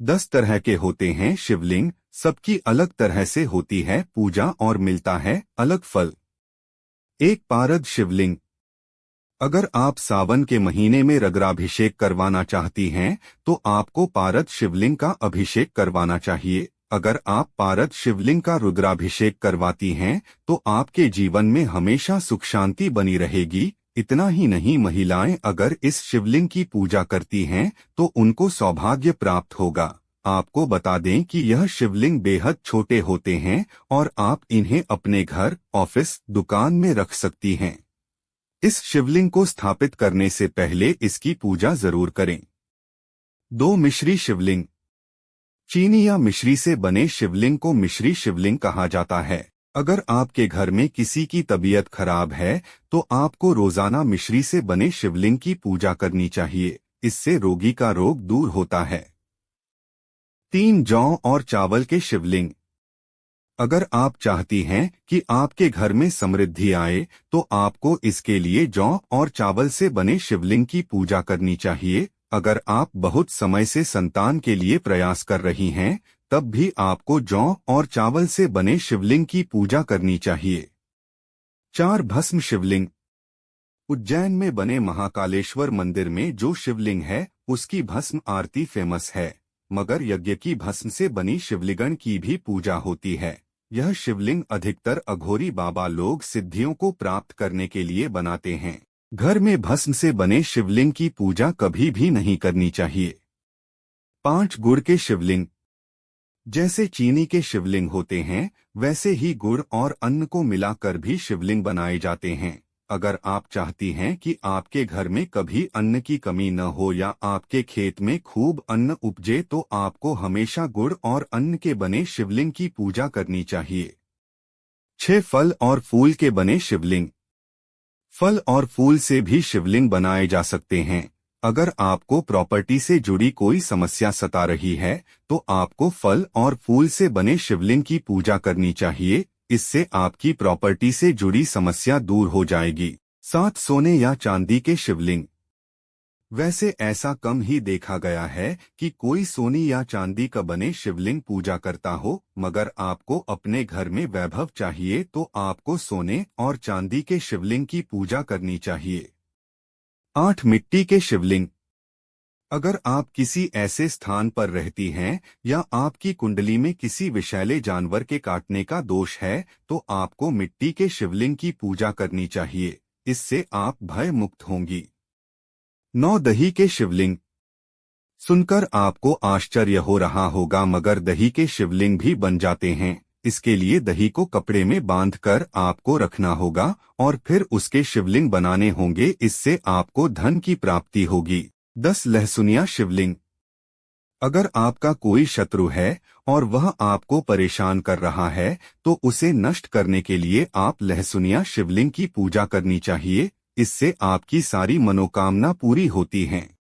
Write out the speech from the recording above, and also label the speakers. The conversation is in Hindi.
Speaker 1: 10 तरह के होते हैं शिवलिंग, सबकी अलग तरह से होती है पूजा और मिलता है अलग फल। एक पारद शिवलिंग। अगर आप सावन के महीने में रुद्राभिषेक करवाना चाहती हैं, तो आपको पारद शिवलिंग का अभिषेक करवाना चाहिए। अगर आप पारद शिवलिंग का रुद्राभिषेक करवाती हैं, तो आपके जीवन में हमेशा सुख शांति बनी रहेगी। इतना ही नहीं, महिलाएं अगर इस शिवलिंग की पूजा करती हैं, तो उनको सौभाग्य प्राप्त होगा। आपको बता दें कि यह शिवलिंग बेहद छोटे होते हैं और आप इन्हें अपने घर, ऑफिस, दुकान में रख सकती हैं। इस शिवलिंग को स्थापित करने से पहले इसकी पूजा जरूर करें। 2 मिश्री शिवलिंग। चीनी या मिश्री से बने शिवलिंग को मिश्री शिवलिंग कहा जाता है। अगर आपके घर में किसी की तबीयत खराब है, तो आपको रोजाना मिश्री से बने शिवलिंग की पूजा करनी चाहिए। इससे रोगी का रोग दूर होता है। 3 जौ और चावल के शिवलिंग। अगर आप चाहती हैं कि आपके घर में समृद्धि आए, तो आपको इसके लिए जौ और चावल से बने शिवलिंग की पूजा करनी चाहिए। अगर आप बहुत समय से संतान के लिए प्रयास कर रही हैं, तब भी आपको जौ और चावल से बने शिवलिंग की पूजा करनी चाहिए। 4 भस्म शिवलिंग। उज्जैन में बने महाकालेश्वर मंदिर में जो शिवलिंग है, उसकी भस्म आरती फेमस है, मगर यज्ञ की भस्म से बनी शिवलिंग की भी पूजा होती है। यह शिवलिंग अधिकतर अघोरी बाबा लोग सिद्धियों को प्राप्त करने के लिए बनाते हैं। घर में भस्म से बने शिवलिंग की पूजा कभी भी नहीं करनी चाहिए। 5 गुड़ के शिवलिंग। जैसे चीनी के शिवलिंग होते हैं, वैसे ही गुड़ और अन्न को मिलाकर भी शिवलिंग बनाए जाते हैं। अगर आप चाहती हैं कि आपके घर में कभी अन्न की कमी न हो या आपके खेत में खूब अन्न उपजे, तो आपको हमेशा गुड़ और अन्न के बने शिवलिंग की पूजा करनी चाहिए। 6 फल और फूल के बने शिवलिंग। फल और फूल से भी शिवलिंग बनाए जा सकते हैं। अगर आपको प्रॉपर्टी से जुड़ी कोई समस्या सता रही है, तो आपको फल और फूल से बने शिवलिंग की पूजा करनी चाहिए। इससे आपकी प्रॉपर्टी से जुड़ी समस्या दूर हो जाएगी। 7 सोने या चांदी के शिवलिंग। वैसे ऐसा कम ही देखा गया है कि कोई सोनी या चांदी का बने शिवलिंग पूजा करता हो, मगर आपको अपने घर में वैभव चाहिए तो आपको सोने और चांदी के शिवलिंग की पूजा करनी चाहिए। 8 मिट्टी के शिवलिंग। अगर आप किसी ऐसे स्थान पर रहती हैं या आपकी कुंडली में किसी विषैले जानवर के काटने का दोष है, तो आपको मिट्टी के शिवलिंग की पूजा करनी चाहिए। इससे आप भय मुक्त होंगी। 9 दही के शिवलिंग। सुनकर आपको आश्चर्य हो रहा होगा, मगर दही के शिवलिंग भी बन जाते हैं। इसके लिए दही को कपड़े में बांधकर आपको रखना होगा और फिर उसके शिवलिंग बनाने होंगे। इससे आपको धन की प्राप्ति होगी। 10 लहसुनिया शिवलिंग। अगर आपका कोई शत्रु है और वह आपको परेशान कर रहा है, तो उसे नष्ट करने के लिए आप लहसुनिया शिवलिंग की पूजा करनी चाहिए। इससे आपकी सारी मनोकामना पूरी होती हैं।